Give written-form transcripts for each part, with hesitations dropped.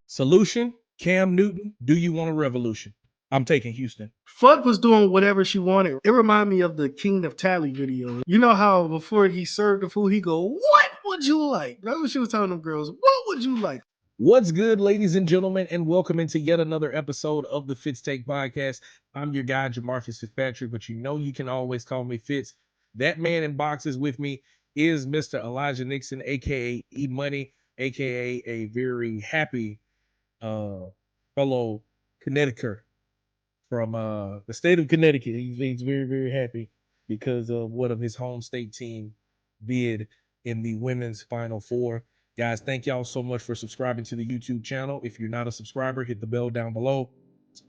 Solution, Cam Newton, do you want a revolution? I'm taking Houston. Fudd was doing whatever she wanted. It reminded me of the King of Tally video. You know how before he served the food, he go, "What would you like?" That's what she was telling them girls. What would you like? What's good, ladies and gentlemen, and welcome into yet another episode of the Fitz Take Podcast. I'm your guy, Jamarcus Fitzpatrick, but you know you can always call me Fitz. That man in boxes with me is Mr. Elijah Nixon, aka E Money, aka a very happy fellow Connecticut from the state of Connecticut. He's very, very happy because of what of his home state team did in the women's Final Four. Guys, thank y'all so much for subscribing to the YouTube channel. If you're not a subscriber, hit the bell down below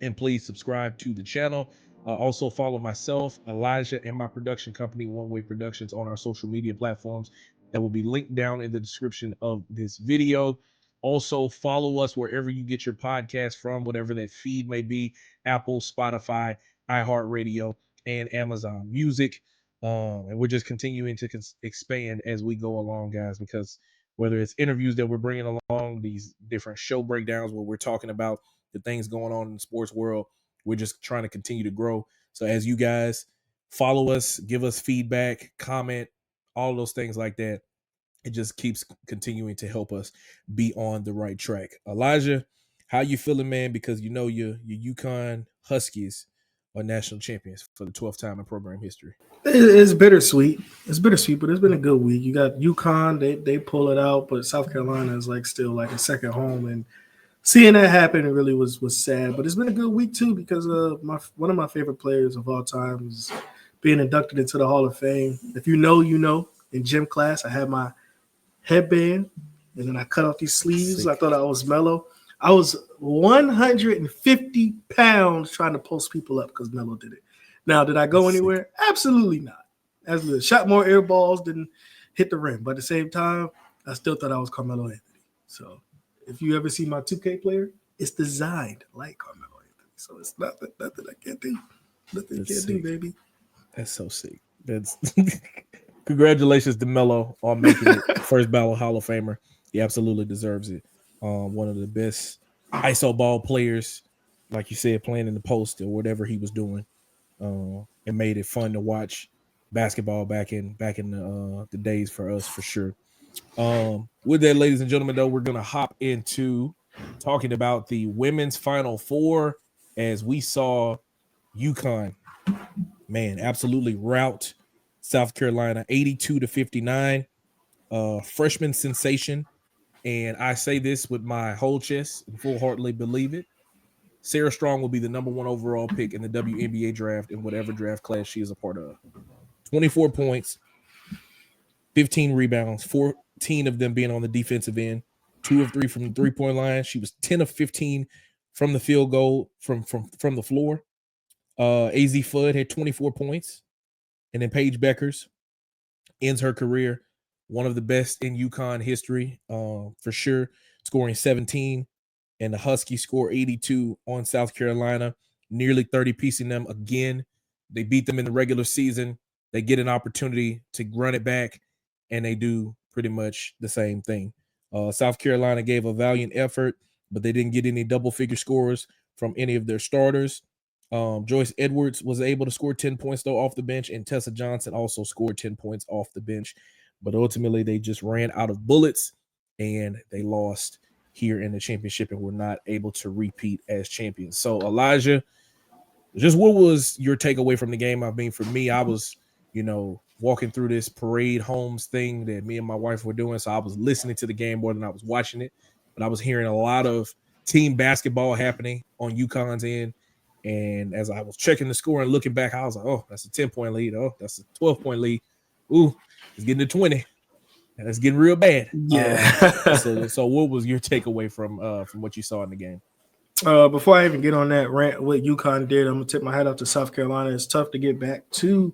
and please subscribe to the channel. Also follow myself, Elijah, and my production company, One Way Productions, on our social media platforms that will be linked down in the description of this video. Also follow us wherever you get your podcast from, whatever that feed may be: Apple, Spotify, iHeartRadio, and Amazon Music. And we're just continuing to expand as we go along, guys, because whether it's interviews that we're bringing along, these different show breakdowns where we're talking about the things going on in the sports world, we're just trying to continue to grow. So as you guys follow us, give us feedback, comment, all those things like that, it just keeps continuing to help us be on the right track. Elijah, how you feeling, man? Because you know your UConn Huskies are national champions for the 12th time in program history. It's bittersweet. It's bittersweet, but it's been a good week. You got UConn, they pull it out, but South Carolina is like still like a second home, and seeing that happen really was sad. But it's been a good week too because one of my favorite players of all time is being inducted into the Hall of Fame. If you know, you know. In gym class, I had my headband, and then I cut off these sleeves. Sick. I thought I was mellow. I was 150 pounds trying to post people up because Melo did it. Now, did I go anywhere? Absolutely not. Absolutely. Shot more air balls than hit the rim. But at the same time, I still thought I was Carmelo Anthony. So if you ever see my 2K player, it's designed like Carmelo Anthony. So it's nothing I can't do. Nothing I can't do, baby. That's so sick. That's congratulations to Melo on making it first ballot Hall of Famer. He absolutely deserves it. One of the best ISO ball players, like you said, playing in the post or whatever he was doing. It made it fun to watch basketball back in the days for us, for sure. With that, ladies and gentlemen, though, we're gonna hop into talking about the women's Final Four as we saw UConn, man, absolutely rout South Carolina 82-59. Freshman sensation, and I say this with my whole chest and full-heartedly believe it. Sarah Strong will be the number 1 overall pick in the WNBA draft in whatever draft class she is a part of. 24 points, 15 rebounds, 14 of them being on the defensive end, 2 of 3 from the three-point line. She was 10 of 15 from the field goal from the floor. AZ Fudd had 24 points. And then Paige Beckers ends her career, one of the best in UConn history, for sure, scoring 17. And the Huskies score 82 on South Carolina, nearly 30-piecing them again. They beat them in the regular season. They get an opportunity to run it back, and they do pretty much the same thing. South Carolina gave a valiant effort, but they didn't get any double-figure scores from any of their starters. Joyce Edwards was able to score 10 points, though, off the bench, and Tessa Johnson also scored 10 points off the bench. But ultimately, they just ran out of bullets, and they lost here in the championship and were not able to repeat as champions. So, Elijah, just what was your takeaway from the game? I mean, for me, I was, walking through this parade homes thing that me and my wife were doing. So I was listening to the game more than I was watching it. But I was hearing a lot of team basketball happening on UConn's end. And as I was checking the score and looking back, I was like, oh, that's a 10-point lead. Oh, that's a 12-point lead. Ooh, it's getting to 20. And it's getting real bad. Yeah. So what was your takeaway from what you saw in the game? Before I even get on that rant, what UConn did, I'm going to tip my hat off to South Carolina. It's tough to get back to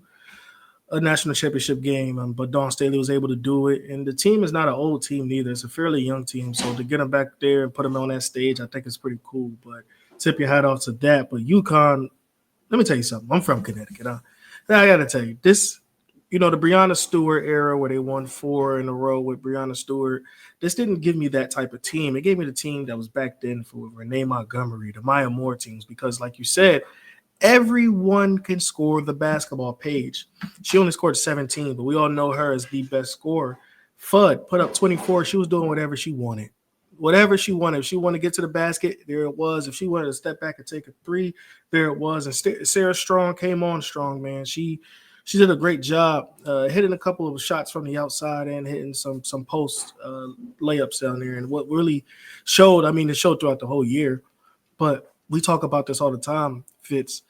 a national championship game, but Dawn Staley was able to do it. And the team is not an old team neither. It's a fairly young team. So to get them back there and put them on that stage, I think it's pretty cool. But tip your hat off to that. But UConn, let me tell you something. I'm from Connecticut. I got to tell you, this you know, the Breonna Stewart era where they won 4 in a row with Breonna Stewart. This didn't give me that type of team. It gave me the team that was back then for Renee Montgomery, the Maya Moore teams, because like you said, everyone can score the basketball page. She only scored 17, but we all know her as the best scorer. Fudd put up 24. She was doing whatever she wanted. Whatever she wanted. If she wanted to get to the basket, there it was. If she wanted to step back and take a 3, there it was. And Sarah Strong came on strong, man. She did a great job hitting a couple of shots from the outside and hitting some post layups down there. And what really showed, I mean, it showed throughout the whole year, but we talk about this all the time, Fitz.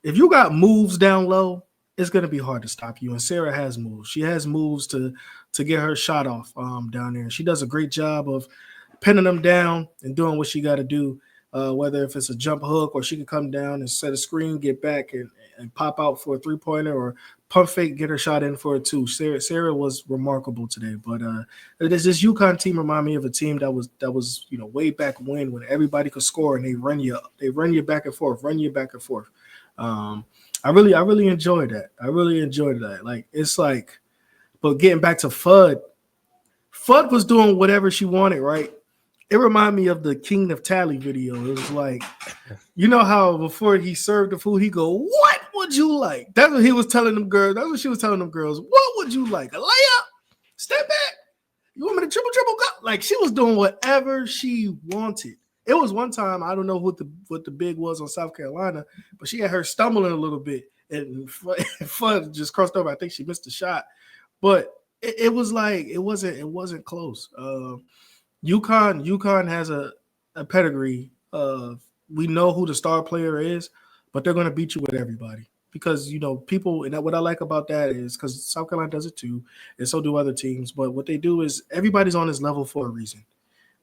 If you got moves down low, it's going to be hard to stop you. And Sarah has moves. She has moves to get her shot off down there. She does a great job of pinning them down and doing what she got to do, whether if it's a jump hook or she can come down and set a screen, get back and pop out for a three-pointer, or pump fake, get her shot in for a 2. Sarah was remarkable today. But this UConn team remind me of a team that was way back when everybody could score and they run you back and forth. I really enjoyed that. Like, it's like, but getting back to Fudd was doing whatever she wanted, right? It reminded me of the King of Tally video. It was like, you know how before he served the food, he go, "What would you like?" That's what he was telling them girls. That's what she was telling them girls. What would you like? A layup? Step back? You want me to triple go? Like, she was doing whatever she wanted. It was one time, I don't know what the big was on South Carolina, but she had her stumbling a little bit, and Fudd just crossed over. I think she missed the shot, but it was like it wasn't close. UConn has a pedigree of, we know who the star player is, but they're going to beat you with everybody because, people, and what I like about that is because South Carolina does it too, and so do other teams. But what they do is everybody's on this level for a reason.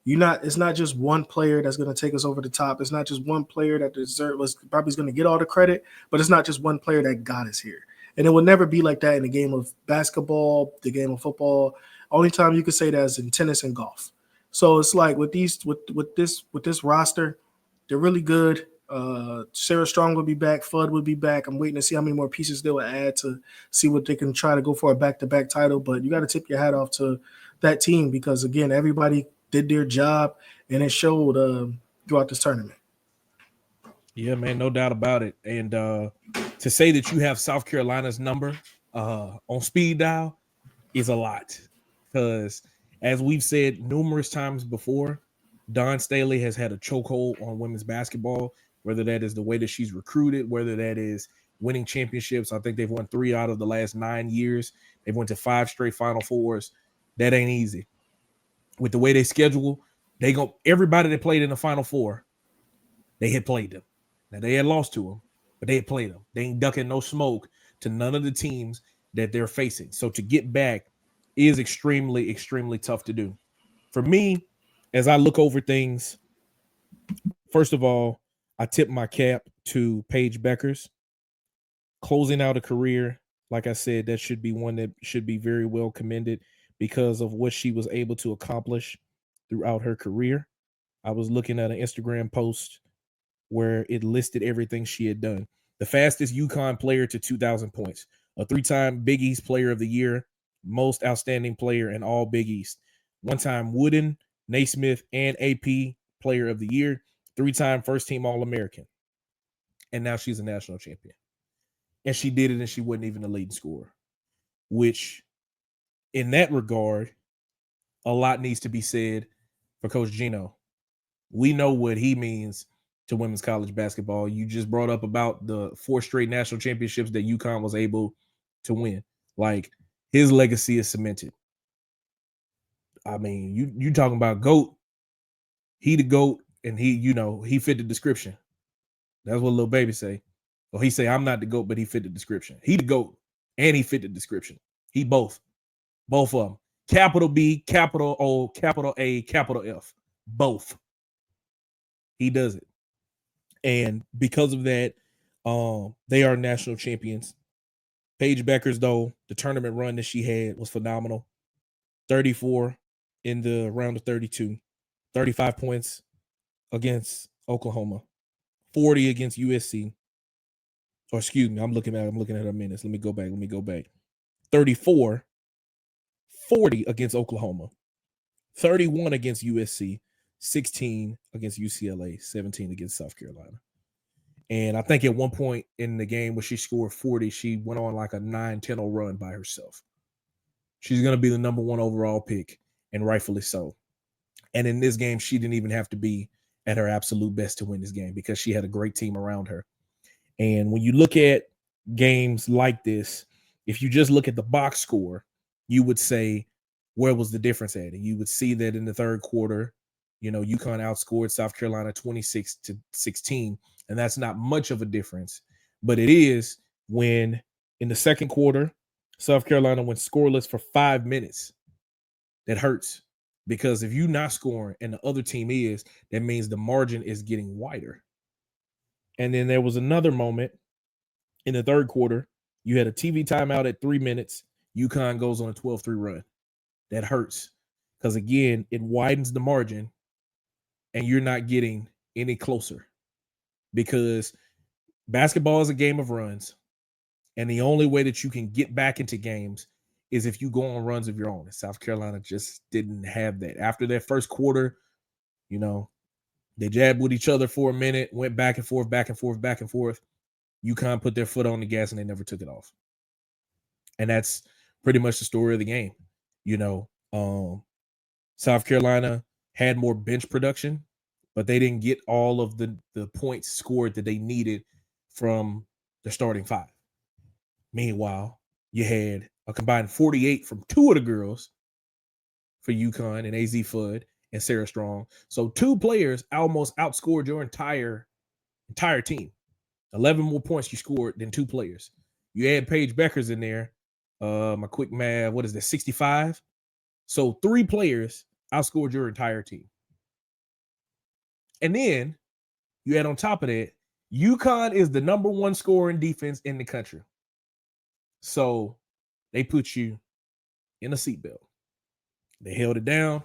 It's not just one player that's going to take us over the top. It's not just one player that probably is going to get all the credit, but it's not just one player that got us here. And it will never be like that in the game of basketball, the game of football. Only time you could say that is in tennis and golf. So it's like with this roster, they're really good. Sarah Strong will be back. Fudd will be back. I'm waiting to see how many more pieces they will add to see what they can try to go for a back-to-back title. But you got to tip your hat off to that team because, again, everybody did their job, and it showed throughout this tournament. Yeah, man, no doubt about it. And to say that you have South Carolina's number on speed dial is a lot because, as we've said numerous times before, Dawn Staley has had a chokehold on women's basketball, whether that is the way that she's recruited, whether that is winning championships. I think they've won 3 out of the last 9 years. They've went to 5 straight Final Fours. That ain't easy. With the way they schedule, everybody that played in the Final Four, they had played them. Now, they had lost to them, but they had played them. They ain't ducking no smoke to none of the teams that they're facing. So to get back is extremely, extremely tough to do. For me, as I look over things, first of all, I tip my cap to Paige Beckers. Closing out a career, like I said, that should be one that should be very well commended because of what she was able to accomplish throughout her career. I was looking at an Instagram post where it listed everything she had done. The fastest UConn player to 2,000 points, a 3-time Big East Player of the Year, most outstanding player in all Big East, 1-time Wooden, Naismith, and AP Player of the Year, 3-time first-team All-American. And now she's a national champion. And she did it, and she wasn't even the leading scorer, which, in that regard, a lot needs to be said for Coach Gino. We know what he means to women's college basketball. You just brought up about the 4 straight national championships that UConn was able to win. Like, his legacy is cemented. I mean, you talking about GOAT. He the GOAT, and he fit the description. That's what Lil Baby say. Well, he say, I'm not the GOAT, but he fit the description. He the GOAT, and he fit the description. He both of them. Capital B, capital O, capital A, capital F. Both. He does it. And because of that, they are national champions. Paige Beckers, though, the tournament run that she had was phenomenal. 34 in the round of 32, 35 points against Oklahoma, 40 against USC. Or excuse me, I'm looking at her minutes. Let me go back. 34, 40 against Oklahoma, 31 against USC, 16 against UCLA, 17 against South Carolina. And I think at one point in the game where she scored 40, she went on like a 9-10 run by herself. She's going to be the number 1 overall pick, and rightfully so. And in this game, she didn't even have to be at her absolute best to win this game because she had a great team around her. And when you look at games like this, if you just look at the box score, you would say, where was the difference at? And you would see that in the third quarter, UConn outscored South Carolina 26-16, and that's not much of a difference. But it is when in the second quarter, South Carolina went scoreless for 5 minutes. That hurts because if you're not scoring and the other team is, that means the margin is getting wider. And then there was another moment in the third quarter. You had a TV timeout at 3 minutes. UConn goes on a 12-3 run. That hurts because, again, it widens the margin and you're not getting any closer because basketball is a game of runs. And the only way that you can get back into games is if you go on runs of your own. And South Carolina just didn't have that. After that first quarter, they jabbed with each other for a minute, went back and forth, back and forth, back and forth. UConn put their foot on the gas and they never took it off. And that's pretty much the story of the game. South Carolina had more bench production, but they didn't get all of the points scored that they needed from the starting 5. Meanwhile, you had a combined 48 from 2 of the girls for UConn and AZ Fudd and Sarah Strong. So 2 players almost outscored your entire team. 11 more points you scored than 2 players. You add Paige Beckers in there. My quick math, what is that, 65? So 3 players outscored your entire team. And then you add on top of that, UConn is the number 1 scoring defense in the country. So they put you in a seatbelt. They held it down,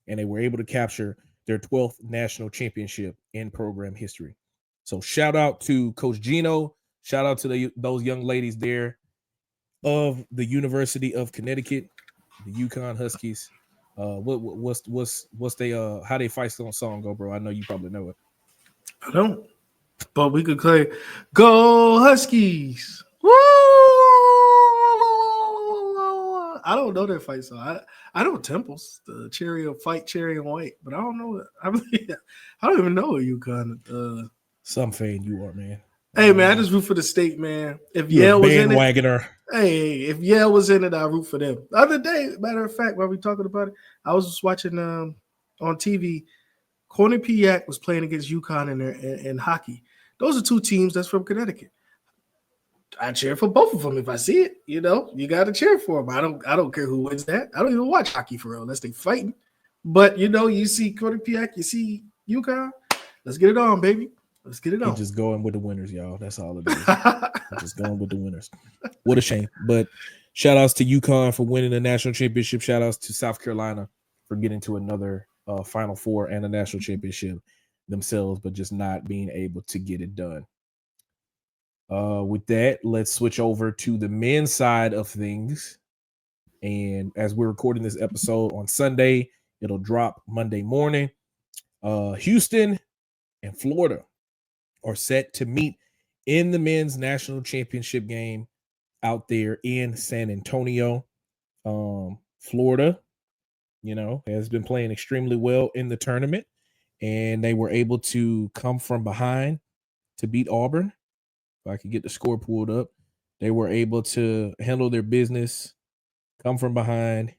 and they were able to capture their 12th national championship in program history. So shout out to Coach Gino. Shout out to those young ladies there of the University of Connecticut, the UConn Huskies. What's they how they fight song go, bro? I know you probably know it. I don't, but we could play "Go Huskies." Woo! I don't know their fight song. I know Temples, the cherry and white, but I don't know it. I don't even know a UConn. Some fan you are, man. Hey, man, I just root for the state, man. If You're Yale was in it, bandwagoner. hey, if Yale was in it, I root for them. The other day, matter of fact, while we talking about it, I was just watching on TV. Quinnipiac was playing against UConn in hockey. Those are 2 teams that's from Connecticut. I cheer for both of them if I see it. You got to cheer for them. I don't care who wins that. I don't even watch hockey for real unless they fighting. But you see Quinnipiac, you see UConn. Let's get it on, baby. Let's get it on. Just going with the winners, y'all. That's all it is. Just going with the winners. What a shame. But shout outs to UConn for winning the national championship. Shout outs to South Carolina for getting to another Final Four and a national championship themselves, but just not being able to get it done. With that, let's switch over to the men's side of things. And as we're recording this episode on Sunday, it'll drop Monday morning. Houston and Florida are set to meet in the men's national championship game out there in San Antonio. Florida, has been playing extremely well in the tournament, and they were able to come from behind to beat Auburn. If I could get the score pulled up, they were able to handle their business, come from behind,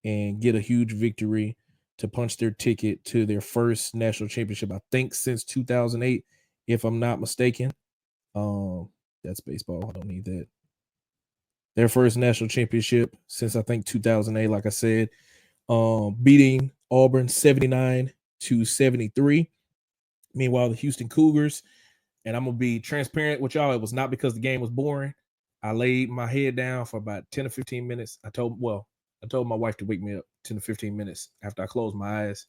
and get a huge victory to punch their ticket to their first national championship, I think, since 2008, if I'm not mistaken. That's baseball. I don't need that. Their first national championship since, I think, 2008, like I said, beating Auburn 79-73. Meanwhile, the Houston Cougars, and I'm going to be transparent with y'all, it was not because the game was boring. I laid my head down for about 10 or 15 minutes. I told my wife to wake me up 10 to 15 minutes after I closed my eyes.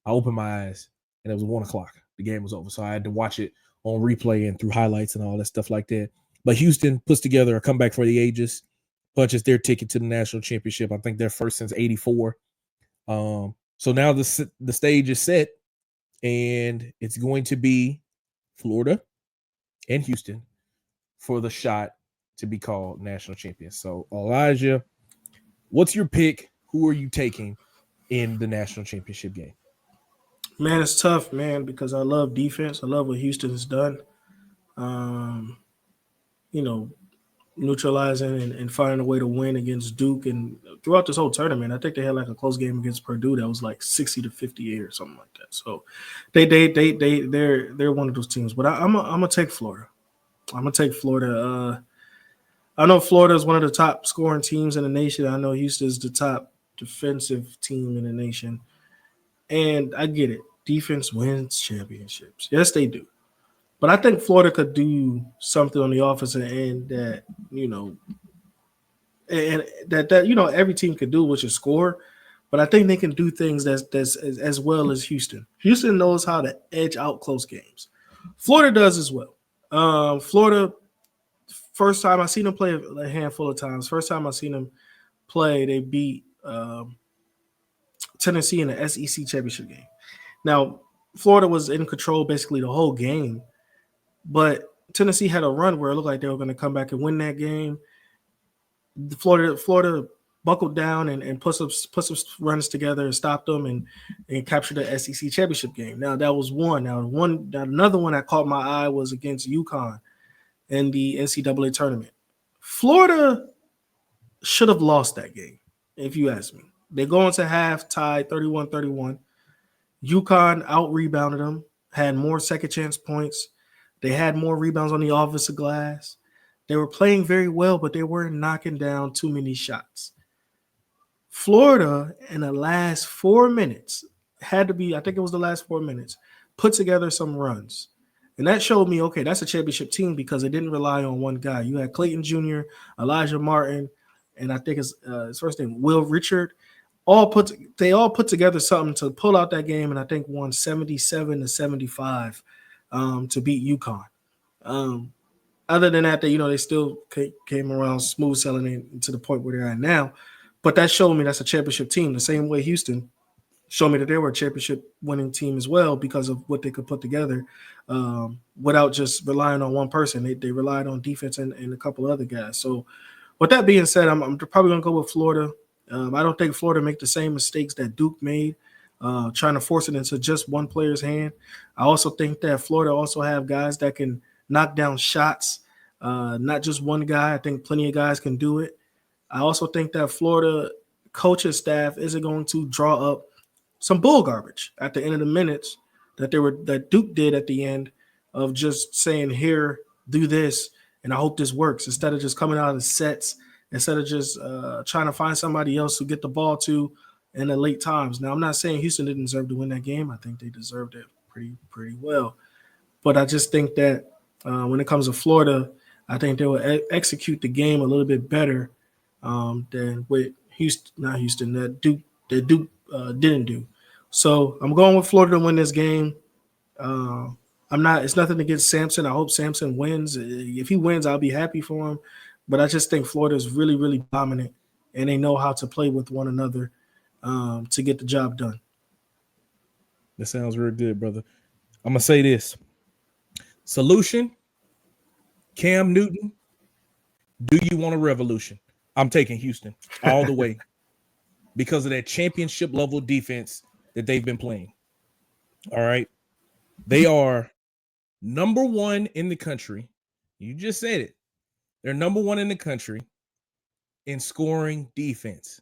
I opened my eyes, and it was 1 o'clock. The game was over, so I had to watch it on replay and through highlights and all that stuff like that. But Houston puts together a comeback for the ages. punches their ticket to the national championship. I think they're first since '84. So now the stage is set, and it's going to be Florida and Houston for the shot to be called national champions. So Elijah, what's your pick? Who are you taking in the national championship game? Man, it's tough, man, because I love defense. I love what Houston has done. You know, neutralizing and finding a way to win against Duke and throughout this whole tournament. I think they had like a close game against Purdue that was like 60-58 or something like that. So they're one of those teams. But I'm gonna take Florida. I'm gonna take Florida. I know Florida is one of the top scoring teams in the nation. I know Houston is the top defensive team in the nation, and I get it. Defense wins championships. Yes, they do. But I think Florida could do something on the offensive end that, and that every team could do, which is score. But I think they can do things that's as well as Houston. Houston knows how to edge out close games. Florida does as well. Florida, first time I seen them play a handful of times. First time I seen them play, they beat Tennessee in the SEC championship game. Now, Florida was in control basically the whole game. But Tennessee had a run where it looked like they were going to come back and win that game. Florida buckled down and put some runs together and stopped them and captured the SEC championship game. Now that was one. Now another one that caught my eye was against UConn in the NCAA tournament. Florida should have lost that game, if you ask me. They go into half tied 31-31. UConn out-rebounded them, had more second chance points. They had more rebounds on the offensive glass. They were playing very well, but they weren't knocking down too many shots. Florida, in the last 4 minutes, had to be, I think it was the last 4 minutes, put together some runs. And that showed me, okay, that's a championship team because it didn't rely on one guy. You had Clayton Jr., Elijah Martin, and I think his first name, Will Richard. They all put together something to pull out that game, and I think won 77-75 to beat UConn. Other than that, they still came around smooth sailing to the point where they're at now. But that showed me that's a championship team. The same way Houston showed me that they were a championship winning team as well because of what they could put together without just relying on one person. They relied on defense and a couple other guys. So with that being said, I'm probably going to go with Florida. I don't think Florida make the same mistakes that Duke made, trying to force it into just one player's hand. I also think that Florida also have guys that can knock down shots, not just one guy. I think plenty of guys can do it. I also think that Florida coaching staff isn't going to draw up some bull garbage at the end of the minutes that Duke did at the end of just saying, here, do this, and I hope this works, instead of just coming out of the sets, instead of just trying to find somebody else to get the ball to in the late times. Now, I'm not saying Houston didn't deserve to win that game. I think they deserved it pretty well. But I just think that when it comes to Florida, I think they will execute the game a little bit better than what that Duke didn't do. So I'm going with Florida to win this game. It's nothing against Sampson. I hope Sampson wins. If he wins, I'll be happy for him. But I just think Florida is really, really dominant, and they know how to play with one another to get the job done. That sounds very good, brother. I'm going to say this. Solution, Cam Newton, do you want a revolution? I'm taking Houston all the way because of that championship level defense that they've been playing. All right. They are number one in the country. You just said it. They're number one in the country in scoring defense.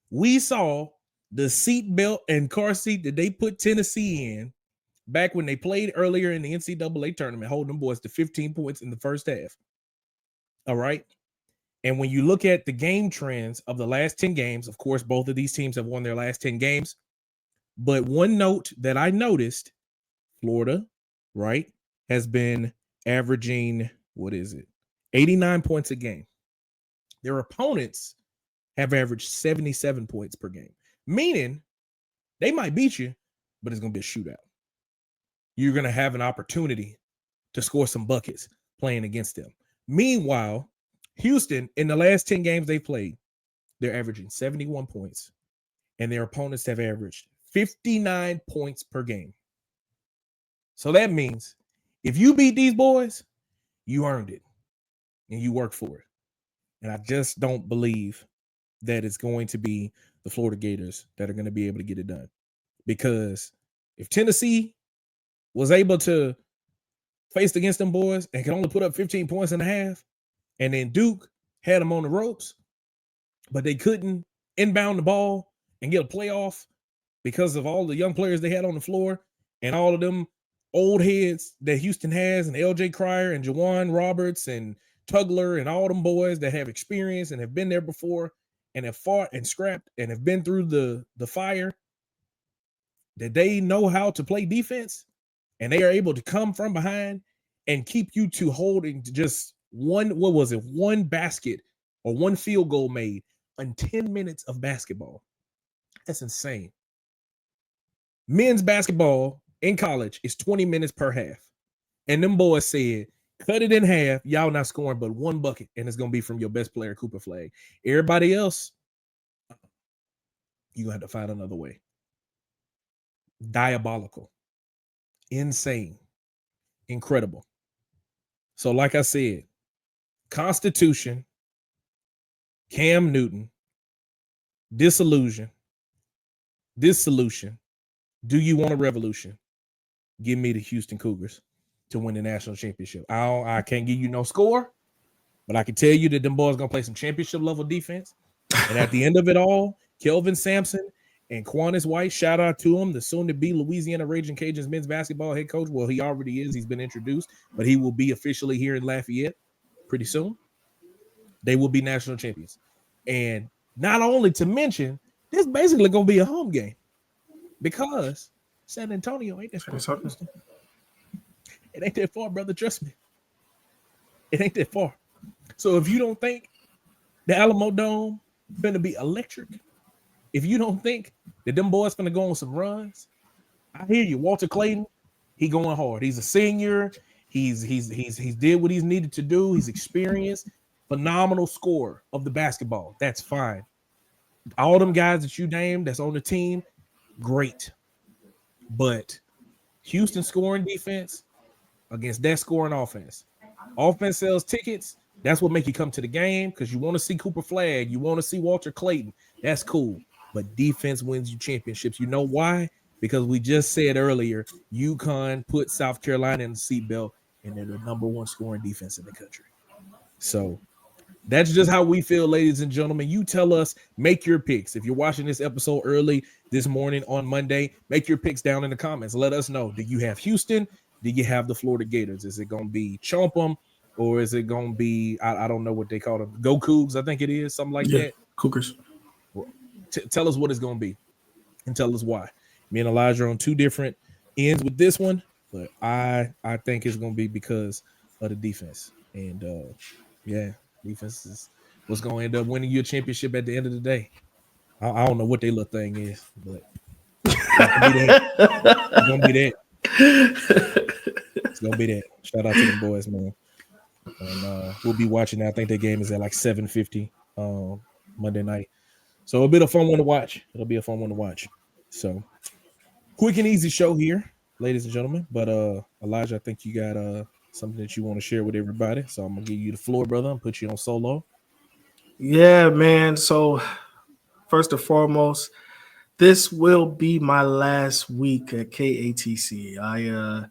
We saw the seatbelt and car seat that they put Tennessee in back when they played earlier in the NCAA tournament, holding them boys to 15 points in the first half. All right. And when you look at the game trends of the last 10 games, of course, both of these teams have won their last 10 games. But one note that I noticed, Florida, right, has been averaging, 89 points a game. Their opponents have averaged 77 points per game, meaning they might beat you, but it's going to be a shootout. You're going to have an opportunity to score some buckets playing against them. Meanwhile, Houston, in the last 10 games they played, they're averaging 71 points, and their opponents have averaged 59 points per game. So that means if you beat these boys, you earned it, and you worked for it. And I just don't believe that it's going to be the Florida Gators that are going to be able to get it done. Because if Tennessee was able to face against them boys and can only put up 15 points in a half, and then Duke had them on the ropes, but they couldn't inbound the ball and get a playoff because of all the young players they had on the floor and all of them old heads that Houston has, and LJ Cryer and Jawan Roberts and Tugler and all them boys that have experience and have been there before and have fought and scrapped and have been through the fire, that they know how to play defense, and they are able to come from behind and keep you to holding to just one basket or one field goal made in 10 minutes of basketball. That's insane. Men's basketball in college is 20 minutes per half. And them boys said, cut it in half. Y'all not scoring but one bucket, and it's going to be from your best player, Cooper Flagg. Everybody else, you're going to have to find another way. Diabolical. Insane. Incredible. So like I said, Constitution, Cam Newton, dissolution, do you want a revolution? Give me the Houston Cougars to win the national championship. I can't give you no score, but I can tell you that them boys going to play some championship level defense. And at the end of it all, Kelvin Sampson and Quanez White, shout out to him, the soon-to-be Louisiana Raging Cajuns men's basketball head coach. Well, he already is. He's been introduced, but he will be officially here in Lafayette pretty soon. They will be national champions. And not only to mention, this basically going to be a home game because San Antonio ain't that far. It ain't that far, brother. Trust me. It ain't that far. So if you don't think the Alamo Dome is going to be electric, if you don't think that them boys going to go on some runs, I hear you. Walter Clayton, he going hard. He's a senior. He's did what he's needed to do. He's experienced. Phenomenal scorer of the basketball. That's fine. All them guys that you named that's on the team, great. But Houston scoring defense against that scoring offense. Offense sells tickets. That's what make you come to the game because you want to see Cooper Flagg. You want to see Walter Clayton. That's cool. But defense wins you championships. You know why? Because we just said earlier, UConn put South Carolina in the seatbelt, and they're the number one scoring defense in the country. So that's just how we feel, ladies and gentlemen. You tell us, make your picks. If you're watching this episode early this morning on Monday, make your picks down in the comments. Let us know. Do you have Houston? Do you have the Florida Gators? Is it going to be Chomp 'em, or is it going to be, I don't know what they call them, Go Cougs, I think it is, something like that? Cougars. Well, tell us what it's going to be and tell us why. Me and Elijah are on two different ends with this one, but I think it's going to be because of the defense. And, defense is what's going to end up winning you a championship at the end of the day. I don't know what their little thing is, but it's going to be that. It's going to be that. Shout out to the boys, man. And we'll be watching that. I think their game is at like 7:50 Monday night. So it'll be a fun one to watch. It'll be a fun one to watch. So quick and easy show here, ladies and gentlemen. But Elijah, I think you got something that you want to share with everybody. So I'm going to give you the floor, brother, and put you on solo. Yeah, man. So first and foremost, this will be my last week at KATC. I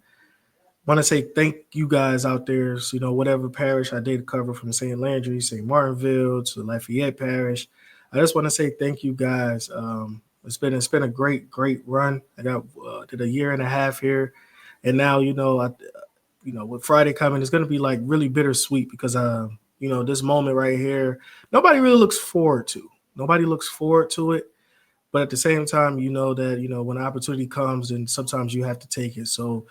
want to say thank you guys out there. So, whatever parish I did cover from St. Landry, St. Martinville to Lafayette Parish, I just want to say thank you guys. It's been a great run. I got did a year and a half here, and now with Friday coming, it's going to be like really bittersweet because this moment right here, nobody really looks forward to. Nobody looks forward to it. But at the same time, that, when opportunity comes, then sometimes you have to take it. So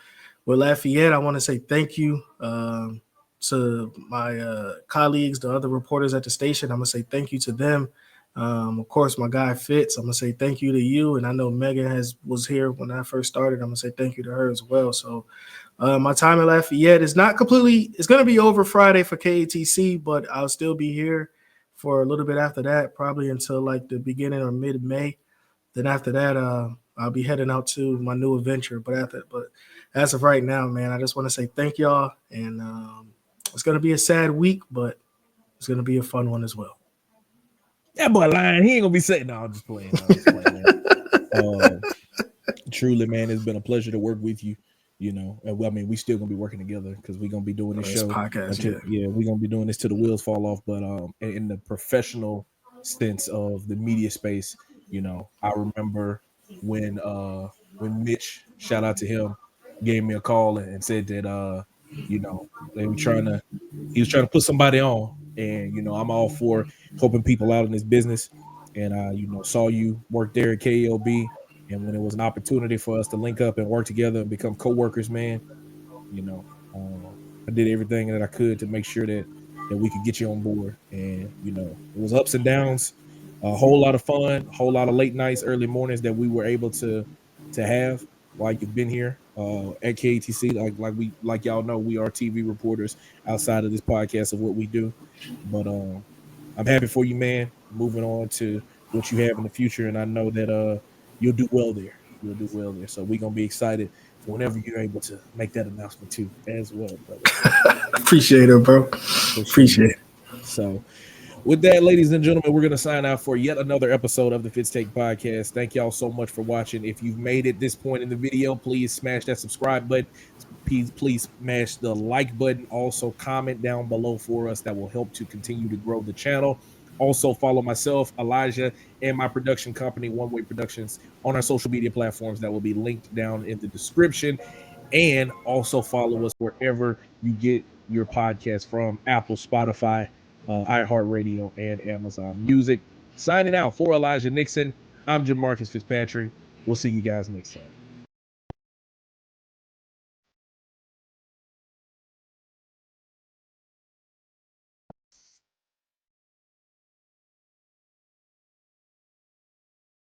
with Lafayette, I want to say thank you to my colleagues, the other reporters at the station. I'm going to say thank you to them. Of course, my guy Fitz. I'm gonna say thank you to you, and I know Megan was here when I first started. I'm gonna say thank you to her as well. So my time in Lafayette is not completely. It's gonna be over Friday for KATC, but I'll still be here for a little bit after that, probably until like the beginning or mid May. Then after that, I'll be heading out to my new adventure. But as of right now, man, I just want to say thank y'all, and it's gonna be a sad week, but it's gonna be a fun one as well. That boy lying. He ain't gonna be saying. No, I'm just playing. No, I'm just playing, man. Truly, man, it's been a pleasure to work with you. You know, and I mean, we still gonna be working together because we're gonna be doing this show. Podcast, yeah, we're gonna be doing this till the wheels fall off. But in the professional sense of the media space, you know, I remember when Mitch, shout out to him, gave me a call and said that you know, they were trying to he was trying to put somebody on, and you know, I'm all for helping people out in this business. And I, you know, saw you work there at KLB, and when it was an opportunity for us to link up and work together and become co-workers, man, you know, I did everything that I could to make sure that we could get you on board. And you know, it was ups and downs, a whole lot of fun, a whole lot of late nights, early mornings that we were able to have while you've been here at KATC. Like y'all know, we are TV reporters outside of this podcast of what we do. But I'm happy for you, man. Moving on to what you have in the future, and I know that you'll do well there. You'll do well there. So we're gonna be excited for whenever you're able to make that announcement too, as well, brother. Appreciate it, bro. Appreciate it. So, with that, ladies and gentlemen, we're going to sign out for yet another episode of the Fitz Take Podcast. Thank y'all so much for watching. If you've made it this point in the video, please smash that subscribe button. Please smash the like button. Also, comment down below for us. That will help to continue to grow the channel. Also, follow myself, Elijah, and my production company, One Way Productions, on our social media platforms that will be linked down in the description. And also follow us wherever you get your podcast from: Apple, Spotify, iHeartRadio, and Amazon Music. Signing out for Elijah Nixon, I'm Jim Marcus Fitzpatrick. We'll see you guys next time.